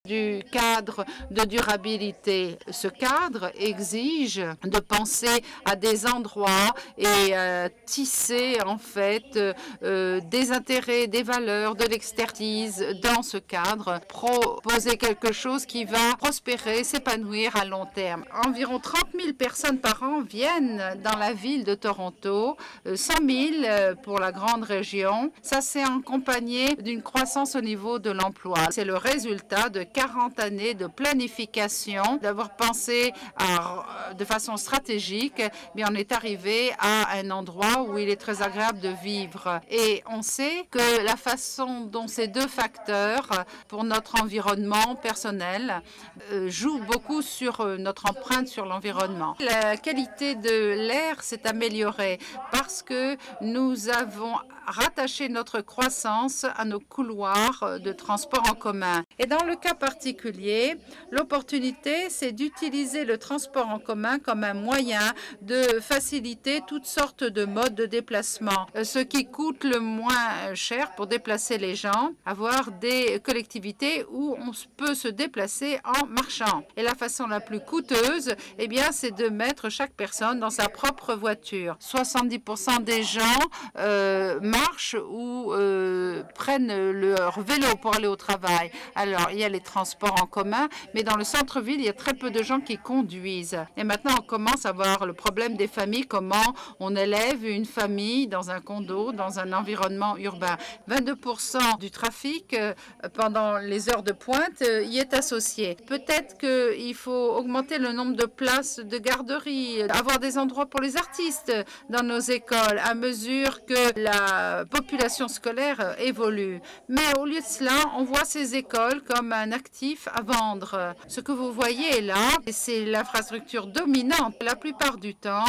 du cadre de durabilité. Ce cadre exige de penser à des endroits et tisser en fait des intérêts, des valeurs, de l'expertise dans ce cadre, proposer quelque chose qui va prospérer, s'épanouir à long terme. Environ 30 000 personnes par an viennent dans la ville de Toronto, 100 000 pour la grande région. Ça, c'est accompagné d'une croissance au niveau de l'emploi. C'est le résultat de 40 années de planification, d'avoir pensé de façon stratégique, mais on est arrivé à un endroit où il est très agréable de vivre. Et on sait que la façon dont ces deux facteurs pour notre environnement personnel jouent beaucoup sur notre empreinte sur l'environnement. La qualité de l'air s'est améliorée parce que nous avons rattaché notre croissance à nos couloirs de transport en commun. Et dans le cas particulier, l'opportunité, c'est d'utiliser le transport en commun comme un moyen de faciliter toutes sortes de modes de déplacement. Ce qui coûte le moins cher pour déplacer les gens, avoir des collectivités où on peut se déplacer en marchant. Et la façon la plus coûteuse, eh bien, c'est de mettre chaque personne dans sa propre voiture. 70% des gens marchent ou prennent leur vélo pour aller au travail. Alors, il y a les transports en commun, mais dans le centre-ville, il y a très peu de gens qui conduisent. Et maintenant, on commence à voir le problème des familles, comment on élève une famille dans un condo, dans un environnement urbain. 22% du trafic pendant les heures de pointe y est associé. Peut-être qu'il faut augmenter le nombre de places de garderie, avoir des endroits pour les artistes dans nos écoles à mesure que la population scolaire évolue. Mais au lieu de cela, on voit ces écoles comme un actif à vendre. Ce que vous voyez là, c'est l'infrastructure dominante. La plupart du temps,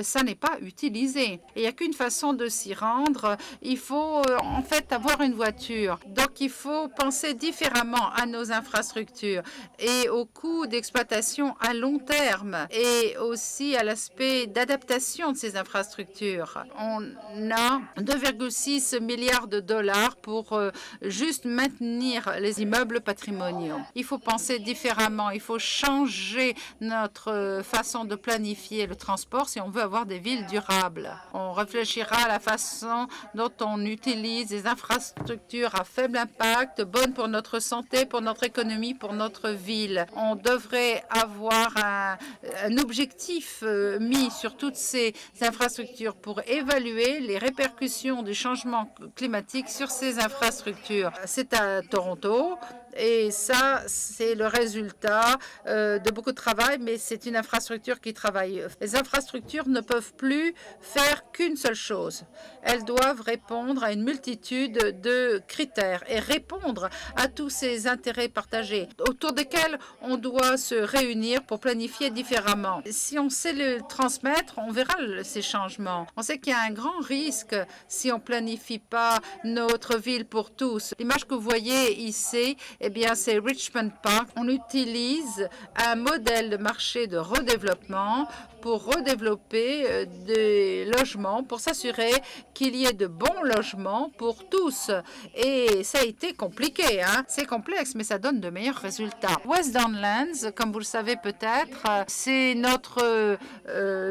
ça n'est pas utilisé. Et il n'y a qu'une façon de s'y rendre. Il faut en fait avoir une voiture. Donc il faut penser différemment à nos infrastructures et au coût d'exploitation à long terme et aussi à l'aspect d'adaptation de ces infrastructures. On a 2,6 milliards de dollars pour juste maintenir les immeubles patrimoniaux. Il faut penser différemment. Il faut changer notre façon de planifier le transport si on veut avoir des villes durables. On réfléchira à la façon dont on utilise des infrastructures à faible impact, bonnes pour notre santé, pour notre économie, pour notre ville. On devrait avoir un objectif mis sur toutes ces infrastructures pour évaluer les répercussions du changement climatique sur ces infrastructures. C'est à Toronto. Et ça, c'est le résultat de beaucoup de travail, mais c'est une infrastructure qui travaille. Les infrastructures ne peuvent plus faire qu'une seule chose. Elles doivent répondre à une multitude de critères et répondre à tous ces intérêts partagés autour desquels on doit se réunir pour planifier différemment. Si on sait le transmettre, on verra ces changements. On sait qu'il y a un grand risque si on planifie pas notre ville pour tous. L'image que vous voyez ici, eh bien, c'est Richmond Park. On utilise un modèle de marché de redéveloppement pour redévelopper des logements, pour s'assurer qu'il y ait de bons logements pour tous. Et ça a été compliqué, hein? C'est complexe, mais ça donne de meilleurs résultats. West Don Lands, comme vous le savez peut-être, c'est notre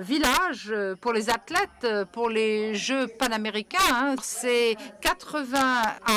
village pour les athlètes, pour les Jeux panaméricains. Hein. C'est 80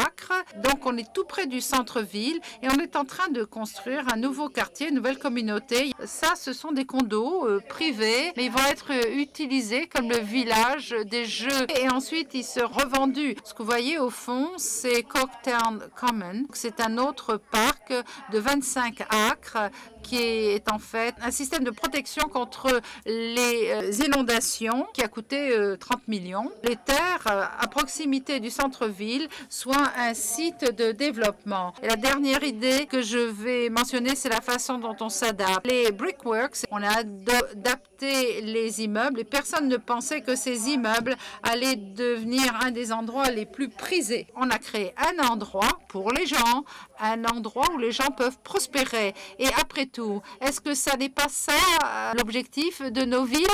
acres, donc on est tout près du centre-ville et on est en train de construire un nouveau quartier, une nouvelle communauté. Ça, ce sont des condos privés, mais ils vont être utilisés comme le village des Jeux. Et ensuite, ils seront revendus. Ce que vous voyez au fond, c'est Coketown Common. C'est un autre parc de 25 acres qui est en fait un système de protection contre les inondations qui a coûté 30 millions. Les terres à proximité du centre-ville soient un site de développement. Et la dernière idée que je vais mentionner, c'est la façon dont on s'adapte. Les brickworks, on a adapté les immeubles et personne ne pensait que ces immeubles allaient devenir un des endroits les plus prisés. On a créé un endroit pour les gens, un endroit où les gens peuvent prospérer. Et après tout, est-ce que ça n'est pas ça l'objectif de nos villes?